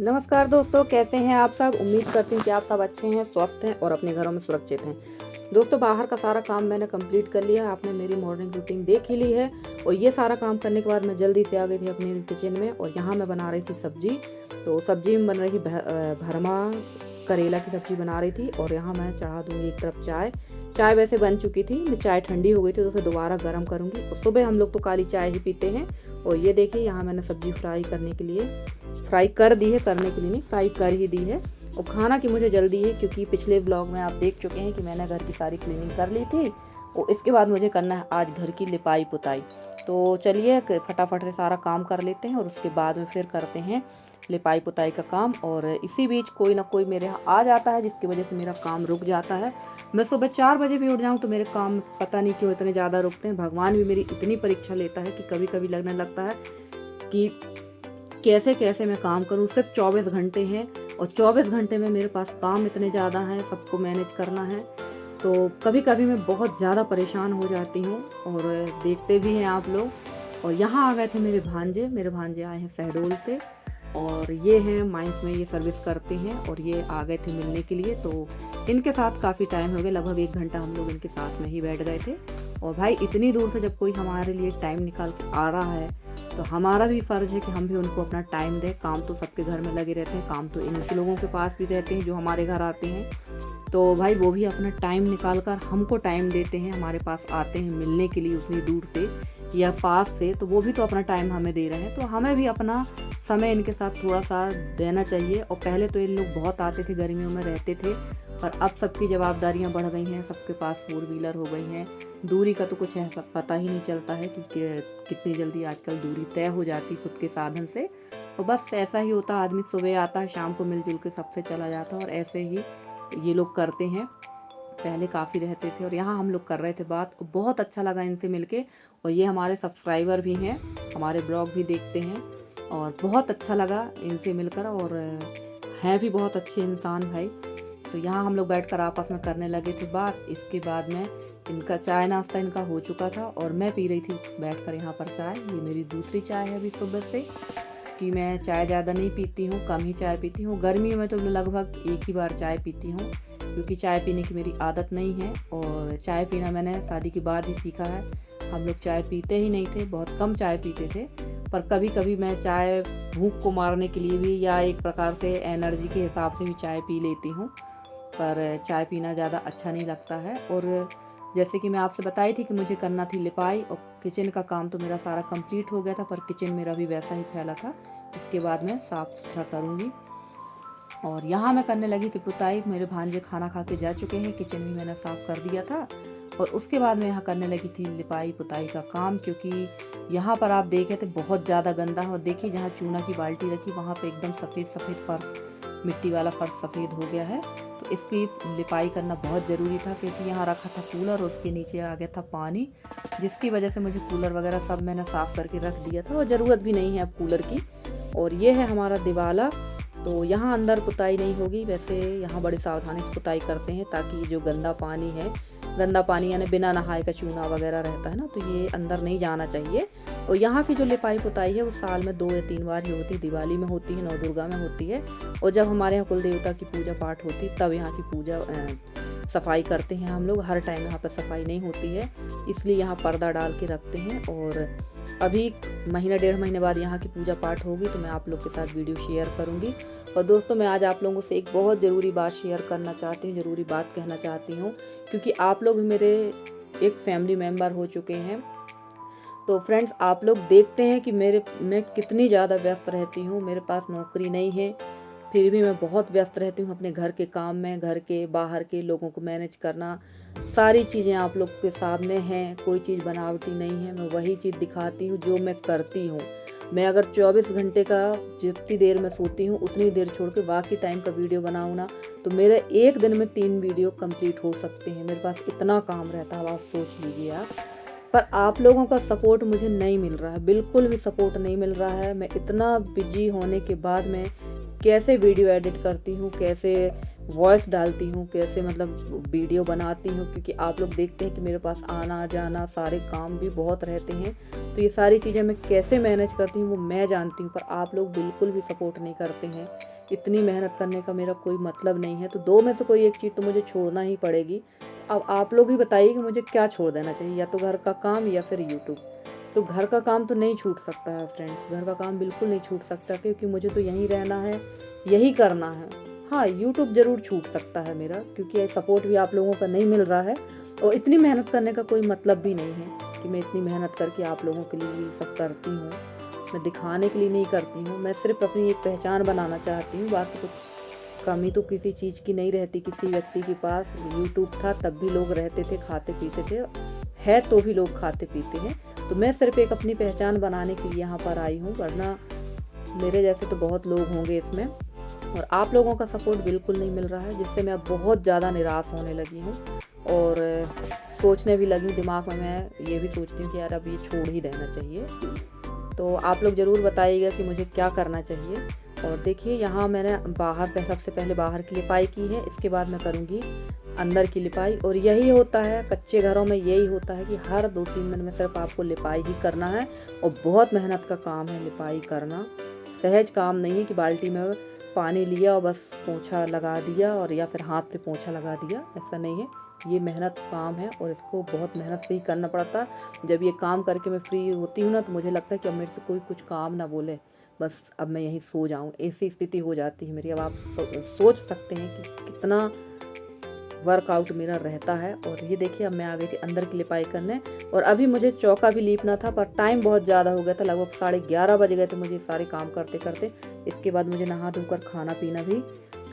नमस्कार दोस्तों, कैसे हैं आप सब। उम्मीद करती हूँ कि आप सब अच्छे हैं, स्वस्थ हैं और अपने घरों में सुरक्षित हैं। दोस्तों, बाहर का सारा काम मैंने कंप्लीट कर लिया। आपने मेरी मॉर्निंग रूटीन देख ही ली है और ये सारा काम करने के बाद मैं जल्दी से आ गई थी अपने किचन में और यहाँ मैं बना रही थी सब्जी। तो सब्जी में बन रही भरमा करेला की सब्जी बना रही थी और यहाँ मैं चढ़ा दूँगी एक तरफ चाय वैसे बन चुकी थी, मैं चाय ठंडी हो गई थी तो उसे दोबारा गर्म करूँगी। और सुबह हम लोग तो काली चाय ही पीते हैं। और ये देखिए, यहाँ मैंने सब्जी फ्राई करने के लिए फ्राई कर दी है, करने के लिए नहीं, फ्राई कर ही दी है। और खाना की मुझे जल्दी है क्योंकि पिछले ब्लॉग में आप देख चुके हैं कि मैंने घर की सारी क्लीनिंग कर ली थी और इसके बाद मुझे करना है आज घर की लिपाई पुताई। तो चलिए फटाफट से सारा काम कर लेते हैं और उसके बाद में फिर करते हैं लिपाई पुताई का काम। और इसी बीच कोई ना कोई मेरे यहाँ आ जाता है जिसकी वजह से मेरा काम रुक जाता है। मैं सुबह 4 बजे भी उठ जाऊँ तो मेरे काम पता नहीं क्यों इतने ज़्यादा रुकते हैं। भगवान भी मेरी इतनी परीक्षा लेता है कि कभी कभी लगने लगता है कि कैसे कैसे मैं काम करूं। सिर्फ 24 घंटे हैं और 24 घंटे में मेरे पास काम इतने ज़्यादा हैं, सबको मैनेज करना है। तो कभी कभी मैं बहुत ज़्यादा परेशान हो जाती हूं और देखते भी हैं आप लोग। और यहाँ आ गए थे मेरे भांजे आए हैं शहडोल से और ये हैं माइंस में, ये सर्विस करते हैं और ये आ गए थे मिलने के लिए। तो इनके साथ काफ़ी टाइम हो गया, लगभग 1 घंटा हम लोग इनके साथ में ही बैठ गए थे। और भाई, इतनी दूर से जब कोई हमारे लिए टाइम निकाल के आ रहा है तो हमारा भी फ़र्ज़ है कि हम भी उनको अपना टाइम दें। काम तो सबके घर में लगे रहते हैं, काम तो इनके लोगों के पास भी रहते हैं जो हमारे घर आते हैं। तो भाई, वो भी अपना टाइम निकाल कर हमको टाइम देते हैं, हमारे पास आते हैं मिलने के लिए उतनी दूर से या पास से। तो वो भी तो अपना टाइम हमें दे रहे हैं, तो हमें भी अपना समय इनके साथ थोड़ा सा देना चाहिए। और पहले तो इन लोग बहुत आते थे, गर्मियों में रहते थे, पर अब सबकी जवाबदारियां बढ़ गई हैं, सबके पास 4 व्हीलर हो गई हैं। दूरी का तो कुछ है पता ही नहीं चलता है कि कितनी जल्दी आजकल दूरी तय हो जाती खुद के साधन से। तो बस ऐसा ही होता, आदमी सुबह आता है, शाम को मिलजुल के सबसे चला जाता है और ऐसे ही ये लोग करते हैं। पहले काफ़ी रहते थे और यहाँ हम लोग कर रहे थे बात। बहुत अच्छा लगा इनसे मिलके और ये हमारे सब्सक्राइबर भी हैं, हमारे ब्लॉग भी देखते हैं और बहुत अच्छा लगा इनसे मिलकर। और हैं भी बहुत अच्छे इंसान भाई। तो यहाँ हम लोग बैठकर आपस में करने लगे थे बात। इसके बाद में इनका चाय नाश्ता इनका हो चुका था और मैं पी रही थी बैठकर यहाँ पर चाय। ये मेरी दूसरी चाय है अभी सुबह से, कि मैं चाय ज़्यादा नहीं पीती हूँ, कम ही चाय पीती हूँ। गर्मियों में तो लगभग एक ही बार चाय पीती हूँ क्योंकि चाय पीने की मेरी आदत नहीं है। और चाय पीना मैंने शादी के बाद ही सीखा है। हम लोग चाय पीते ही नहीं थे, बहुत कम चाय पीते थे। पर कभी कभी मैं चाय भूख को मारने के लिए भी या एक प्रकार से एनर्जी के हिसाब से भी चाय पी लेती हूँ, पर चाय पीना ज़्यादा अच्छा नहीं लगता है। और जैसे कि मैं आपसे बताई थी कि मुझे करना थी लिपाई और किचन का काम तो मेरा सारा कंप्लीट हो गया था, पर किचन मेरा भी वैसा ही फैला था। इसके बाद मैं साफ़ सुथरा करूँगी। और यहाँ मैं करने लगी थी पुताई। मेरे भांजे खाना खा के जा चुके हैं, किचन भी मैंने साफ़ कर दिया था। और उसके बाद मैं यहाँ करने लगी थी लिपाई पुताई का काम, क्योंकि यहाँ पर आप देखे थे बहुत ज़्यादा गंदा है। और देखिए, जहाँ चूना की बाल्टी रखी वहाँ पे एकदम सफ़ेद सफ़ेद फर्श, मिट्टी वाला फर्श सफ़ेद हो गया है। तो इसकी लिपाई करना बहुत ज़रूरी था क्योंकि यहाँ रखा था कूलर और उसके नीचे आ गया था पानी, जिसकी वजह से मुझे कूलर वगैरह सब मैंने साफ़ करके रख दिया था और ज़रूरत भी नहीं है अब कूलर की। और ये है हमारा दिवाला। तो यहाँ अंदर पुताई नहीं होगी, वैसे यहाँ बड़ी सावधानी से पुताई करते हैं ताकि जो गंदा पानी यानी बिना नहाए का चूना वगैरह रहता है ना, तो ये अंदर नहीं जाना चाहिए। और यहाँ की जो लिपाई पुताई है वो साल में 2 या 3 बार ही होती है। दिवाली में होती है, नवदुर्गा में होती है और जब हमारे यहाँ कुल देवता की पूजा पाठ होती है तब यहाँ की पूजा सफाई करते हैं हम लोग। हर टाइम यहाँ पर सफाई नहीं होती है, इसलिए यहाँ पर्दा डाल के रखते हैं। और अभी महीना 1.5 महीने बाद यहाँ की पूजा पाठ होगी तो मैं आप लोग के साथ वीडियो शेयर करूँगी। और दोस्तों, मैं आज आप लोगों से एक बहुत ज़रूरी बात शेयर करना चाहती हूँ, ज़रूरी बात कहना चाहती हूँ, क्योंकि आप लोग मेरे एक फैमिली मेम्बर हो चुके हैं। तो फ्रेंड्स, आप लोग देखते हैं कि मैं कितनी ज़्यादा व्यस्त रहती हूँ। मेरे पास नौकरी नहीं है, फिर भी मैं बहुत व्यस्त रहती हूँ अपने घर के काम में। घर के बाहर के लोगों को मैनेज करना, सारी चीज़ें आप लोग के सामने हैं, कोई चीज़ बनावटी नहीं है। मैं वही चीज़ दिखाती हूँ जो मैं करती हूँ। मैं अगर 24 घंटे का जितनी देर मैं सोती हूँ उतनी देर छोड़ के बाकी टाइम का वीडियो बनाऊँ ना, तो मेरे एक दिन में 3 वीडियो कंप्लीट हो सकते हैं। मेरे पास इतना काम रहता है, आप सोच लीजिए आप। पर आप लोगों का सपोर्ट मुझे नहीं मिल रहा है, बिल्कुल भी सपोर्ट नहीं मिल रहा है। मैं इतना बिजी होने के बाद मैं कैसे वीडियो एडिट करती हूँ, कैसे वॉइस डालती हूँ, कैसे मतलब वीडियो बनाती हूँ, क्योंकि आप लोग देखते हैं कि मेरे पास आना जाना सारे काम भी बहुत रहते हैं। तो ये सारी चीज़ें मैं कैसे मैनेज करती हूँ वो मैं जानती हूँ, पर आप लोग बिल्कुल भी सपोर्ट नहीं करते हैं। इतनी मेहनत करने का मेरा कोई मतलब नहीं है। तो दो में से कोई एक चीज़ तो मुझे छोड़ना ही पड़ेगी। अब आप लोग ही बताइए कि मुझे क्या छोड़ देना चाहिए, या तो घर का काम या फिर यूट्यूब। तो घर का काम तो नहीं छूट सकता है फ्रेंड्स, घर का काम बिल्कुल नहीं छूट सकता, क्योंकि मुझे तो यहीं रहना है, यही करना है। हाँ, यूट्यूब ज़रूर छूट सकता है मेरा, क्योंकि सपोर्ट भी आप लोगों का नहीं मिल रहा है, और इतनी मेहनत करने का कोई मतलब भी नहीं है कि मैं इतनी मेहनत करके आप लोगों के लिए ये सब करती हूँ। मैं दिखाने के लिए नहीं करती हूँ, मैं सिर्फ अपनी एक पहचान बनाना चाहती हूँ। बाकी तो कमी तो किसी चीज़ की नहीं रहती किसी व्यक्ति के पास। यूट्यूब था तब भी लोग रहते थे, खाते पीते थे, है तो भी लोग खाते पीते हैं। तो मैं सिर्फ एक अपनी पहचान बनाने के लिए यहाँ पर आई हूँ, वरना मेरे जैसे तो बहुत लोग होंगे इसमें। और आप लोगों का सपोर्ट बिल्कुल नहीं मिल रहा है, जिससे मैं अब बहुत ज़्यादा निराश होने लगी हूँ, और सोचने भी लगी हूँ दिमाग में। मैं ये भी सोचती हूँ कि यार अब ये छोड़ ही देना चाहिए। तो आप लोग ज़रूर बताइएगा कि मुझे क्या करना चाहिए। और देखिए, यहाँ मैंने सबसे पहले बाहर की लिपाई की है, इसके बाद मैं करूँगी अंदर की लिपाई। और यही होता है कच्चे घरों में, यही होता है कि हर 2-3 दिन में सिर्फ आपको लिपाई ही करना है, और बहुत मेहनत का काम है लिपाई करना। सहज काम नहीं है कि बाल्टी में पानी लिया और बस पोंछा लगा दिया, और या फिर हाथ से पोंछा लगा दिया, ऐसा नहीं है। ये मेहनत काम है, और इसको बहुत मेहनत से ही करना पड़ता है। जब ये काम करके मैं फ्री होती हूँ ना, तो मुझे लगता है कि अब मेरे से कोई कुछ काम ना बोले, बस अब मैं यहीं सो जाऊँ, ऐसी स्थिति हो जाती है मेरी। अब आप सोच सकते हैं कि कितना वर्कआउट मेरा रहता है। और ये देखिए, अब मैं आ गई थी अंदर की लिपाई करने, और अभी मुझे चौका भी लीपना था, पर टाइम बहुत ज़्यादा हो गया था, लगभग 11:30 बज गए थे मुझे सारे काम करते करते। इसके बाद मुझे नहा धोकर खाना पीना भी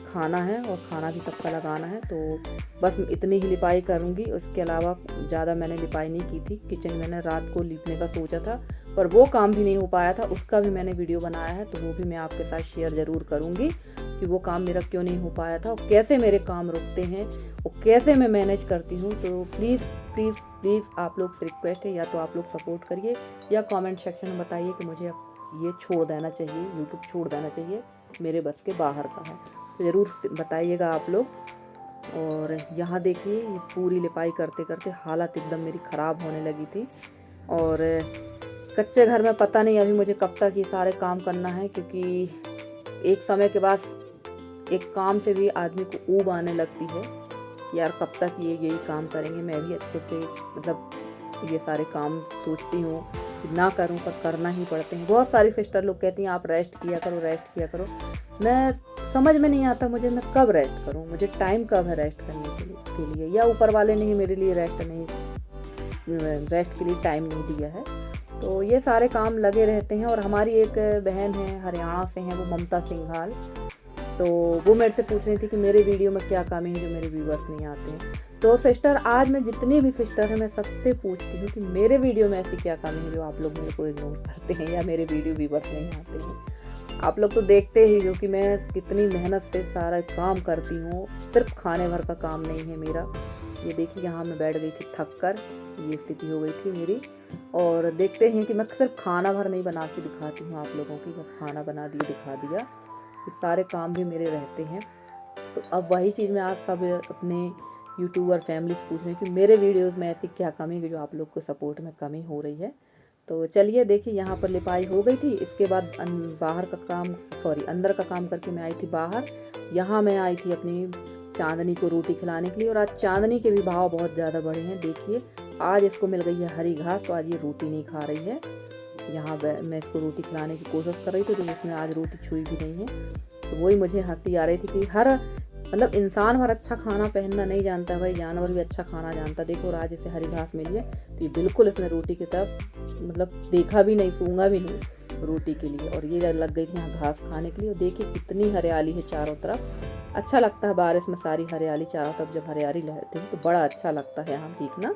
खाना है, और खाना भी सबका लगाना है। तो बस इतनी ही लिपाई करूँगी, उसके अलावा ज़्यादा मैंने लिपाई नहीं की थी। किचन मैंने रात को लीपने का सोचा था, पर वो काम भी नहीं हो पाया था, उसका भी मैंने वीडियो बनाया है, तो वो भी मैं आपके साथ शेयर ज़रूर करूँगी कि वो काम मेरा क्यों नहीं हो पाया था, और कैसे मेरे काम रुकते हैं, और कैसे मैं मैनेज करती हूँ। तो प्लीज़ प्लीज़ प्लीज़ आप लोग से रिक्वेस्ट है, या तो आप लोग सपोर्ट करिए, या कमेंट सेक्शन में बताइए कि मुझे ये छोड़ देना चाहिए, यूट्यूब छोड़ देना चाहिए, मेरे बस के बाहर का है। तो ज़रूर बताइएगा आप लोग। और यहाँ देखिए, ये पूरी लिपाई करते करते हालत एकदम मेरी ख़राब होने लगी थी। और कच्चे घर में पता नहीं अभी मुझे कब तक ये सारे काम करना है, क्योंकि एक समय के बाद एक काम से भी आदमी को ऊब आने लगती है, यार कब तक ये यही काम करेंगे। मैं भी अच्छे से मतलब ये सारे काम सोचती हूँ कि ना करूँ, पर करना ही पड़ते हैं। बहुत सारी सिस्टर लोग कहती हैं आप रेस्ट किया करो, रेस्ट किया करो। मैं समझ में नहीं आता मुझे, मैं कब रेस्ट करूँ, मुझे टाइम कब है रेस्ट करने के लिए, या ऊपर वाले ने ही मेरे लिए रेस्ट के लिए टाइम नहीं दिया है। तो ये सारे काम लगे रहते हैं। और हमारी एक बहन है, हरियाणा से हैं, वो ममता सिंघाल, तो वो मेरे से पूछ रही थी कि मेरे वीडियो में क्या कमी है जो मेरे व्यूवर्स नहीं आते हैं। तो सिस्टर, आज मैं जितनी भी सिस्टर हैं, मैं सबसे पूछती हूँ कि मेरे वीडियो में ऐसी क्या कमी है जो आप लोग मेरे को इग्नोर करते हैं, या मेरे वीडियो व्यूवर्स नहीं आते हैं। आप लोग तो देखते ही हो कि मैं कितनी मेहनत से सारा काम करती हूँ, सिर्फ खाने भर का काम नहीं है मेरा। ये देखिए, यहाँ मैं बैठ गई थी थक कर, ये स्थिति हो गई थी मेरी। और देखते हैं कि मैं सिर्फ खाना भर नहीं बना के दिखाती हूँ आप लोगों की, बस खाना बना दिया दिखा दिया, ये सारे काम भी मेरे रहते हैं। तो अब वही चीज़ मैं आज सब अपने यूट्यूबर फैमिली से पूछ रही हूँ कि मेरे वीडियोस में ऐसी क्या कमी है जो आप लोग को सपोर्ट में कमी हो रही है। तो चलिए देखिए, यहाँ पर लिपाई हो गई थी। इसके बाद अंदर का काम करके मैं आई थी बाहर। यहाँ मैं आई थी अपनी चांदनी को रोटी खिलाने के लिए, और आज चांदनी के भी भाव बहुत ज़्यादा बढ़े हैं। देखिए, आज इसको मिल गई है हरी घास, तो आज ये रोटी नहीं खा रही है। यहाँ मैं इसको रोटी खिलाने की कोशिश कर रही थी, तो उसने आज रोटी छुई भी नहीं है। तो वही मुझे हंसी आ रही थी कि मतलब इंसान भर अच्छा खाना पहनना नहीं जानता भाई, जानवर भी अच्छा खाना जानता। देखो, आज इसे हरी घास मिली है, तो ये बिल्कुल इसने रोटी की तरफ मतलब देखा भी नहीं, सूंघा भी नहीं रोटी के लिए, और ये लग गई थी यहाँ घास खाने के लिए। और देखिए कितनी हरियाली है चारों तरफ। अच्छा लगता है बारिश में सारी हरियाली चारों तरफ, जब हरियाली रहती है तो बड़ा अच्छा लगता है यहाँ देखना।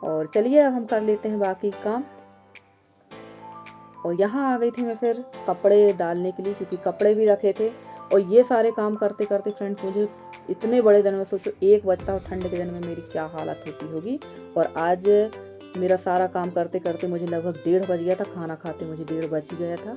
और चलिए, अब हम कर लेते हैं बाकी काम। और यहाँ आ गई थी मैं फिर कपड़े डालने के लिए, क्योंकि कपड़े भी रखे थे। और ये सारे काम करते करते फ्रेंड्स, मुझे इतने बड़े दिन में, सोचो 1 बजता और ठंड के दिन में मेरी क्या हालत होती होगी। और आज मेरा सारा काम करते करते मुझे लगभग 1:30 बज गया था, खाना खाते मुझे 1:30 बज ही गया था।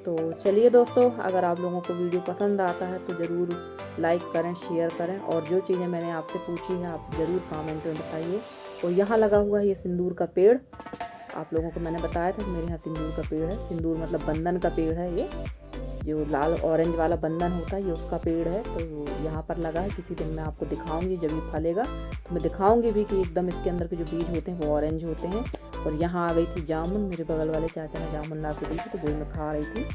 तो चलिए दोस्तों, अगर आप लोगों को वीडियो पसंद आता है तो ज़रूर लाइक करें, शेयर करें, और जो चीज़ें मैंने आपसे पूछी है आप ज़रूर कमेंट में बताइए। और यहाँ लगा हुआ है ये सिंदूर का पेड़, आप लोगों को मैंने बताया था कि मेरे यहाँ सिंदूर का पेड़ है। सिंदूर मतलब बंधन का पेड़ है ये। जो लाल ऑरेंज वाला बंधन होता है ये उसका पेड़ है, तो यहाँ पर लगा है। किसी दिन मैं आपको दिखाऊंगी जब ये फलेगा तो मैं दिखाऊंगी भी कि एकदम इसके अंदर के जो बीज होते हैं वो ऑरेंज होते हैं। और यहाँ आ गई थी जामुन, मेरे बगल वाले चाचा ने जामुन ला के दी थी, तो वही मैं खा रही थी।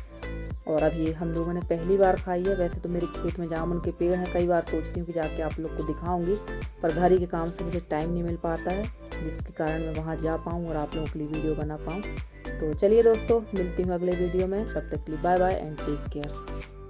और अब ये हम लोगों ने पहली बार खाई है। वैसे तो मेरे खेत में जामुन के पेड़ हैं, कई बार सोचती हूँ कि जाके आप लोग को दिखाऊंगी, पर घर ही के काम से मुझे टाइम नहीं मिल पाता है, जिसके कारण मैं वहाँ जा पाऊँ और आप लोगों के लिए वीडियो बना पाऊँ। तो चलिए दोस्तों, मिलती हूँ अगले वीडियो में, तब तक के लिए bye bye and take care.